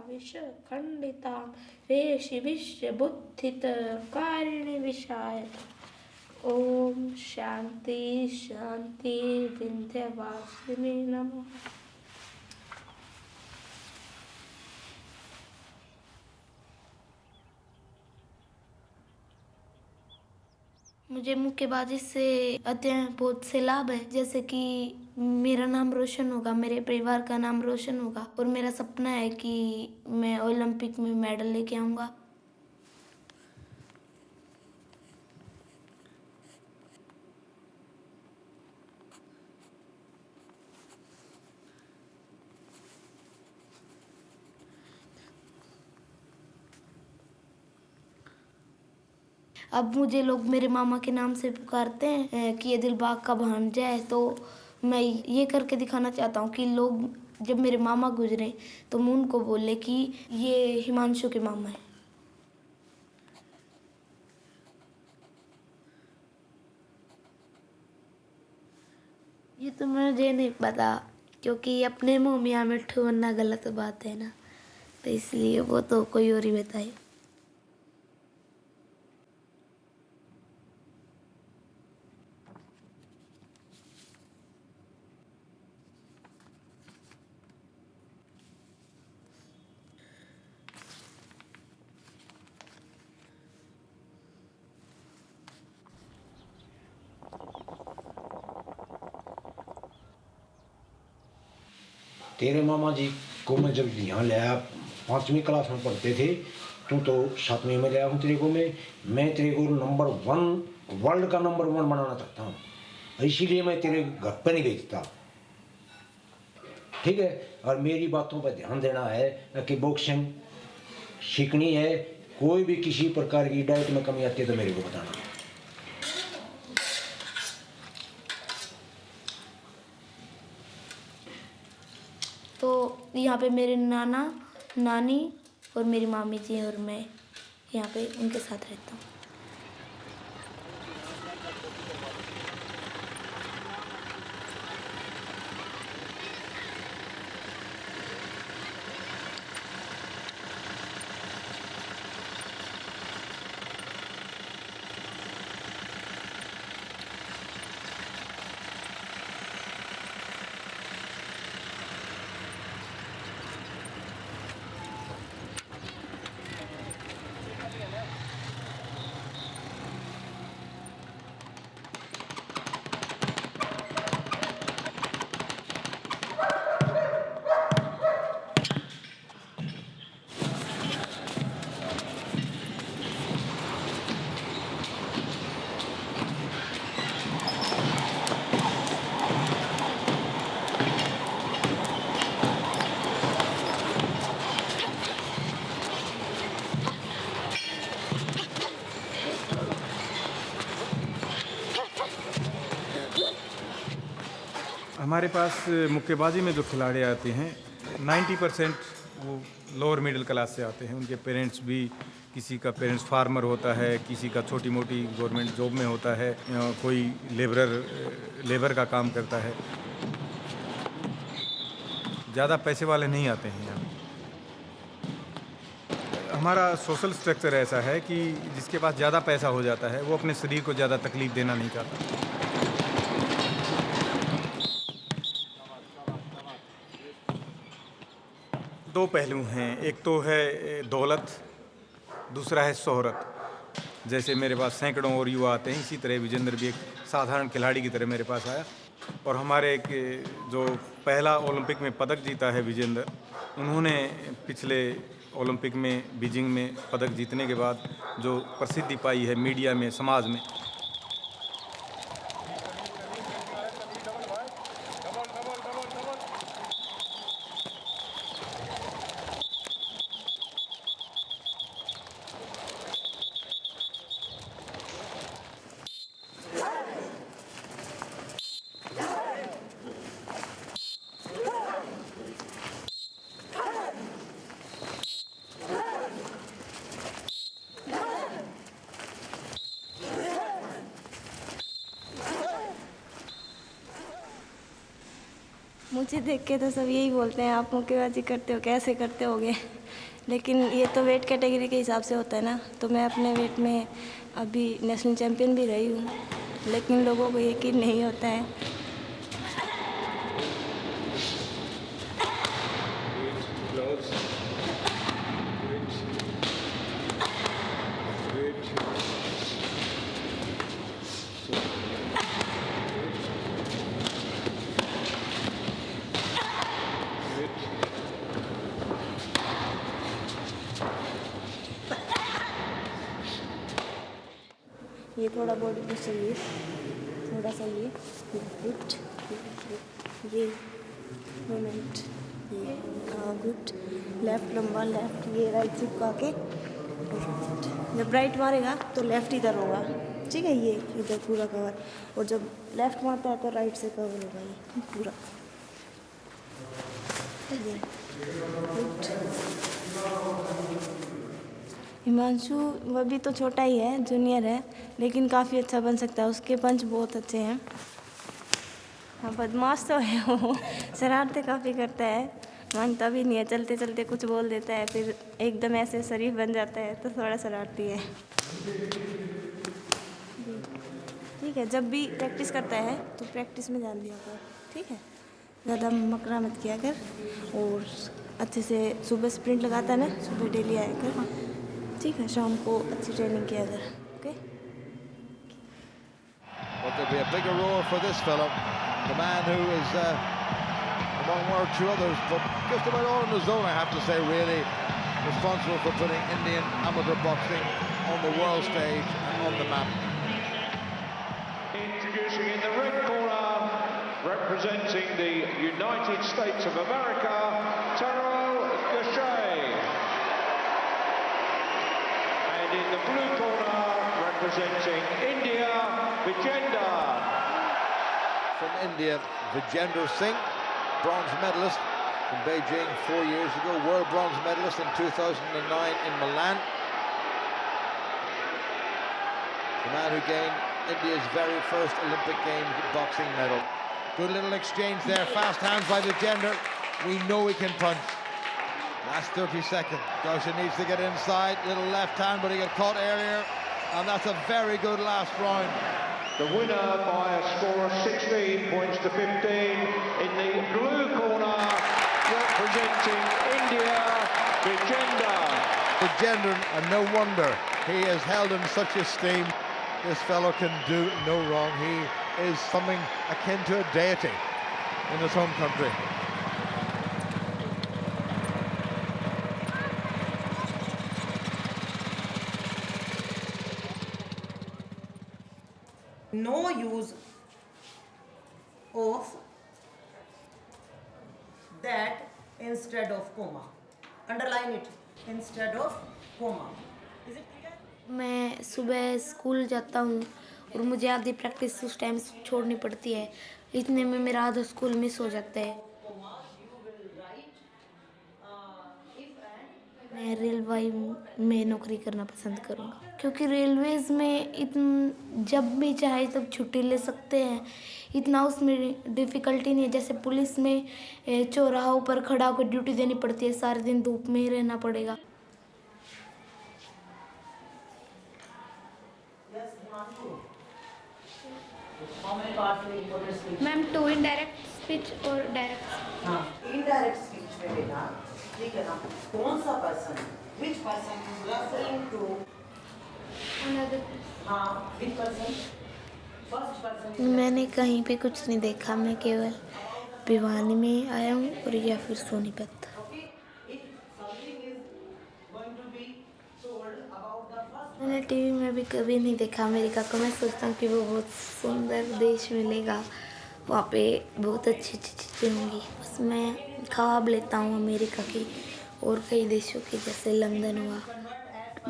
विषखण्डितां रेषि विश्वबुद्धितकारिणि विषाय। ओम शांति शांति विंध्यवासिनी नमः। मुझे मुक्केबाजी से अत्यंत बहुत से लाभ है, जैसे कि मेरा नाम रोशन होगा, मेरे परिवार का नाम रोशन होगा, और मेरा सपना है कि मैं ओलंपिक में मेडल लेके आऊँगा। अब मुझे लोग मेरे मामा के नाम से पुकारते हैं कि ये दिलबाग का भांजा है, तो मैं ये करके दिखाना चाहता हूँ कि लोग जब मेरे मामा गुजरे तो मैं उनको बोले कि ये हिमांशु के मामा है। ये तो मुझे नहीं पता, क्योंकि अपने मुँह में मिट्ठू बनना गलत बात है ना, तो इसलिए वो तो कोई और ही बताए। तेरे मामा जी को मैं जब यहाँ ले आया, 5वीं क्लास में पढ़ते थे, तू तो 7वीं में ले आया हूँ तेरे को। मैं तेरे को नंबर 1 वर्ल्ड का नंबर 1 बनाना चाहता हूँ, इसीलिए मैं तेरे घर पर नहीं भेजता, ठीक है। और मेरी बातों पर ध्यान देना है कि बॉक्सिंग सीखनी है, कोई भी किसी प्रकार की डाइट में कमी आती है तो मेरे को बताना। तो यहाँ पे मेरे नाना नानी और मेरी मामी जी और मैं यहाँ पे उनके साथ रहता हूँ। हमारे पास मुक्केबाजी में जो खिलाड़ी आते हैं 90% वो लोअर मिडिल क्लास से आते हैं। उनके पेरेंट्स भी, किसी का पेरेंट्स फार्मर होता है, किसी का छोटी मोटी गवर्नमेंट जॉब में होता है, कोई लेबर का काम करता है। ज़्यादा पैसे वाले नहीं आते हैं यहाँ। हमारा सोशल स्ट्रक्चर ऐसा है कि जिसके पास ज़्यादा पैसा हो जाता है वो अपने शरीर को ज़्यादा तकलीफ देना नहीं चाहता। दो पहलू हैं, एक तो है दौलत, दूसरा है शोहरत। जैसे मेरे पास सैकड़ों और युवा आते हैं, इसी तरह विजेंद्र भी एक साधारण खिलाड़ी की तरह मेरे पास आया। और हमारे एक जो पहला ओलंपिक में पदक जीता है विजेंद्र, उन्होंने पिछले ओलंपिक में बीजिंग में पदक जीतने के बाद जो प्रसिद्धि पाई है मीडिया में, समाज में, मुझे देख के तो सब यही बोलते हैं, आप मुक्केबाजी करते हो, कैसे करते होगे। लेकिन ये तो वेट कैटेगरी के हिसाब से होता है ना, तो मैं अपने वेट में अभी नेशनल चैम्पियन भी रही हूँ, लेकिन लोगों को यकीन नहीं होता है। ये थोड़ा बॉडी पुश चाहिए, थोड़ा सा ये गुड, ये मोमेंट, ये गुड, लेफ्ट लंबा, लेफ्ट ये राइट चिपका के, जब राइट मारेगा तो लेफ्ट इधर होगा, ठीक है, ये इधर पूरा कवर, और जब लेफ्ट मारता है तो राइट से कवर होगा ये पूरा, ये गुड। हिमांशु वह भी तो छोटा ही है, जूनियर है, लेकिन काफ़ी अच्छा बन सकता है, उसके पंच बहुत अच्छे हैं। हाँ, बदमाश तो है वो, शरारतें काफ़ी करता है, मानता भी नहीं है, चलते चलते कुछ बोल देता है, फिर एकदम ऐसे शरीफ बन जाता है, तो थोड़ा शरारती है। ठीक है, जब भी प्रैक्टिस करता है तो प्रैक्टिस में ध्यान दिया कर, ठीक है, ज़्यादा मकरा मत किया कर, और अच्छे से सुबह स्प्रिंट लगाता है ना, सुबह डेली आया कर, ठीक है, शाम को अच्छी ट्रेनिंग किया कर, okay. But there'll be a bigger roar for this fellow, the man who is among one or two others, but just about all on his own, I have to say, really responsible for putting Indian amateur boxing on the world stage and on the map. Introducing in the red corner, representing the United States of America, Taro Gachet. And in the blue corner, representing India, Vijender. From India, Vijender Singh, bronze medalist from Beijing 4 years ago, world bronze medalist in 2009 in Milan. The man who gained India's very first Olympic Games boxing medal. Good little exchange there, fast hands by Vijender. We know he can punch. Last 30 seconds. Gosha needs to get inside. Little left hand, but he got caught earlier. And that's a very good last round. The winner by a score of 16 points to 15 in the blue corner, representing India, Vijender. Vijender, and no wonder he is held in such esteem. This fellow can do no wrong. He is something akin to a deity in his home country. No use of that instead of comma. Underline it, instead of comma. Is it clear? मैं सुबह school जाता हूँ और मुझे आधी practice उस time छोड़नी पड़ती है, इतने में मेरा आधा स्कूल मिस हो जाता है। मैं रेलवे में नौकरी करना पसंद करूँगा, क्योंकि रेलवेज़ में जब भी चाहे तब छुट्टी ले सकते हैं, इतना उसमें डिफ़िकल्टी नहीं है। जैसे पुलिस में चौराहों पर खड़ा होकर ड्यूटी देनी पड़ती है, सारे दिन धूप में ही रहना पड़ेगा। मैम, 2 इनडायरेक्ट स्पीच और डायरेक्ट। हाँ, इनडायरेक्ट स्पीच में बेटा, ठीक है ना, कौन सा person, which person is referring to, another. हाँ, which person, first person। मैंने कहीं पे कुछ नहीं देखा, मैं केवल भिवानी में आया हूँ और या फिर सोनीपत। मैंने टीवी में भी कभी नहीं देखा अमेरिका को। मैं सोचता हूँ कि वो बहुत सुंदर देश मिलेगा, वहाँ पे बहुत अच्छी अच्छी चीज़ें होंगी। बस मैं ख्वाब लेता हूँ अमेरिका की और कई देशों की, जैसे लंदन हुआ।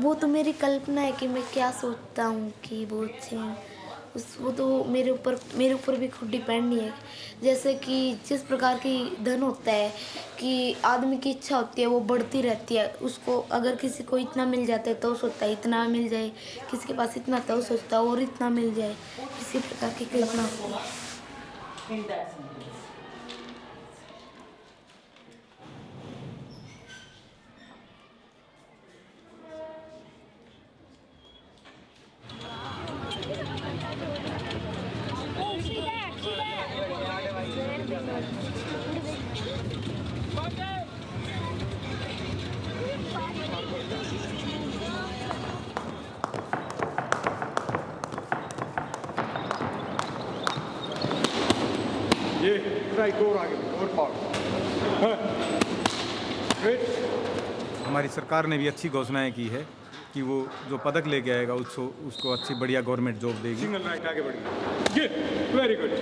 वो तो मेरी कल्पना है कि मैं क्या सोचता हूँ कि वो अच्छे हैं, वो तो मेरे ऊपर भी खुद डिपेंड नहीं है। जैसे कि जिस प्रकार की धन होता है कि आदमी की इच्छा होती है वो बढ़ती रहती है, उसको अगर किसी को इतना मिल जाता है तो सोचता है इतना मिल जाए, किसी के पास इतना तो सोचता है और इतना मिल जाए, इसी प्रकार की कल्पना होती है। In that sentence. राइट और आगे और पावर। हमारी सरकार ने भी अच्छी घोषणाएं की है कि वो जो पदक लेके आएगा उसको अच्छी बढ़िया गवर्नमेंट जॉब देगी। सिंगल राइट आगे बढ़िए। ये वेरी गुड।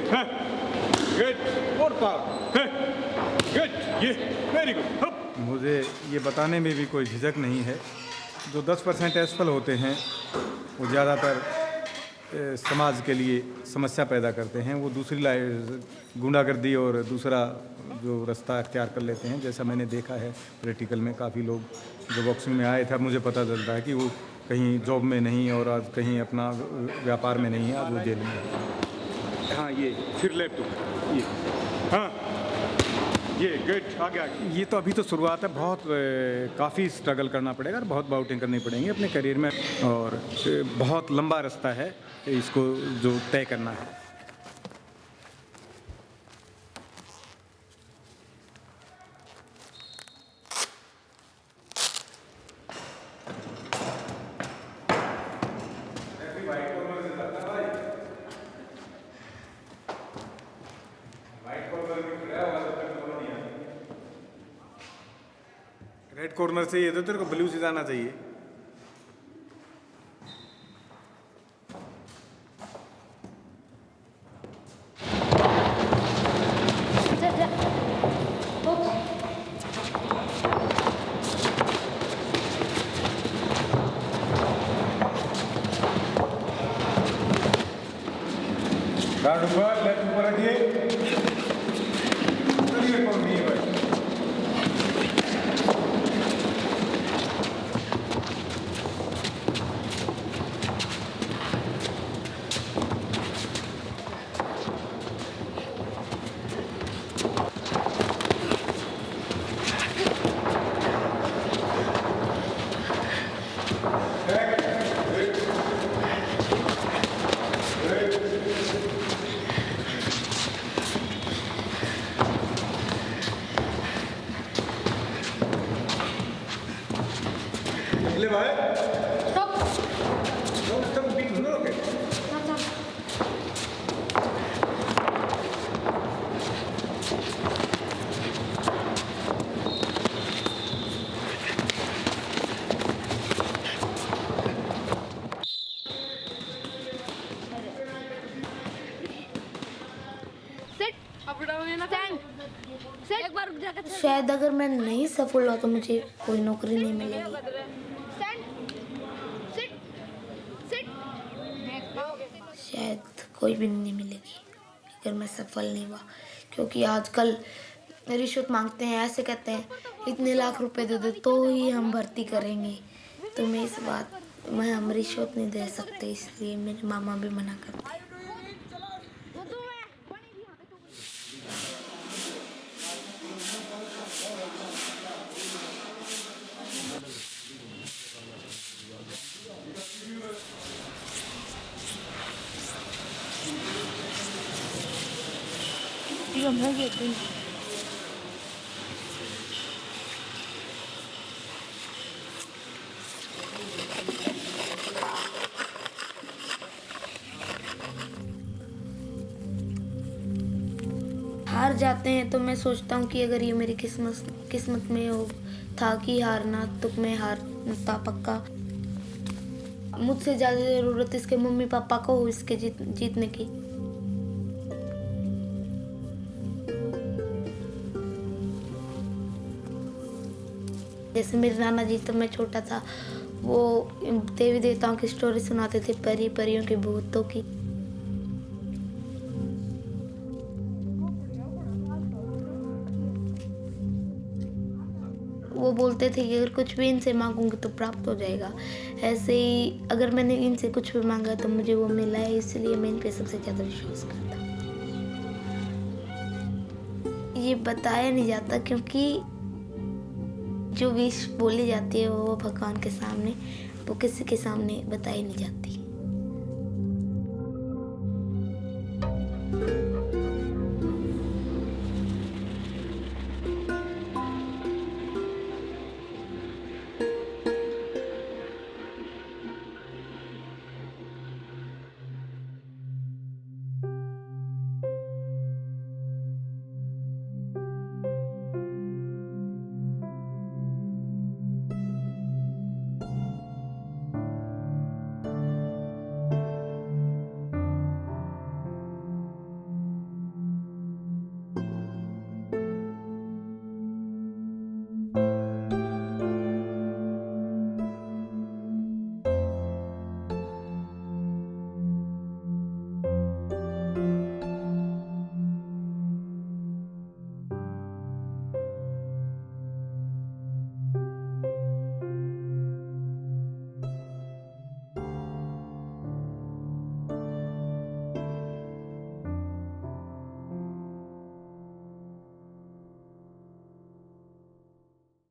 गुड और पावर। गुड ये वेरी गुड। मुझे ये बताने में भी कोई झिझक नहीं है, जो 10% असफल होते हैं वो ज़्यादातर समाज के लिए समस्या पैदा करते हैं। वो दूसरी गुंडागर्दी और दूसरा जो रास्ता अख्तियार कर लेते हैं। जैसा मैंने देखा है प्रैक्टिकल में, काफ़ी लोग जो बॉक्सिंग में आए थे, अब मुझे पता चलता है कि वो कहीं जॉब में नहीं और आज कहीं अपना व्यापार में नहीं है, आज वो जेल में है। हाँ ये फिर लेफ्ट ये हाँ ये गुड आगे आगे। ये तो अभी तो शुरुआत है, बहुत काफ़ी स्ट्रगल करना पड़ेगा और बहुत बाउटिंग करनी पड़ेंगी अपने करियर में, और बहुत लंबा रास्ता है इसको जो तय करना है। रेड कॉर्नर से ये तो तेरे को ब्लू से जाना चाहिए। गार्ड ऊपर लेफ्ट ऊपर रखिए। चलिए कौन नहीं है भाई। ले भाई तुम बीच में रोके। एक बार रुक जाकर शायद अगर मैं नहीं सफल हुआ तो मुझे कोई नौकरी नहीं मिलेगी, शायद कोई भी नहीं मिलेगी अगर मैं सफल नहीं हुआ, क्योंकि आजकल रिश्वत मांगते हैं, ऐसे कहते हैं इतने लाख रुपए दे दो तो ही हम भर्ती करेंगे। तो मैं इस बात में हम रिश्वत नहीं दे सकते, इसलिए मेरे मामा भी मना करते हैं। हार जाते हैं तो मैं सोचता हूँ कि अगर ये मेरी किस्मत में हो था कि हारना, तो मैं हारता पक्का। मुझसे ज़्यादा ज़रूरत इसके मम्मी पापा को हो इसके जीतने की। जैसे मेरे नाना जी, तो मैं छोटा था, वो देवी देवताओं की स्टोरी सुनाते थे, परियों के भूतों की। वो बोलते थे कि अगर कुछ भी इनसे मांगूंगी तो प्राप्त हो जाएगा। ऐसे ही अगर मैंने इनसे कुछ भी मांगा तो मुझे वो मिला है, इसलिए मैं इन पे सबसे ज़्यादा विश्वास करता हूँ। ये बताया नहीं जाता, क्योंकि जो विश बोली जाती है वो भगवान के सामने, वो किसी के सामने बताई नहीं जाती।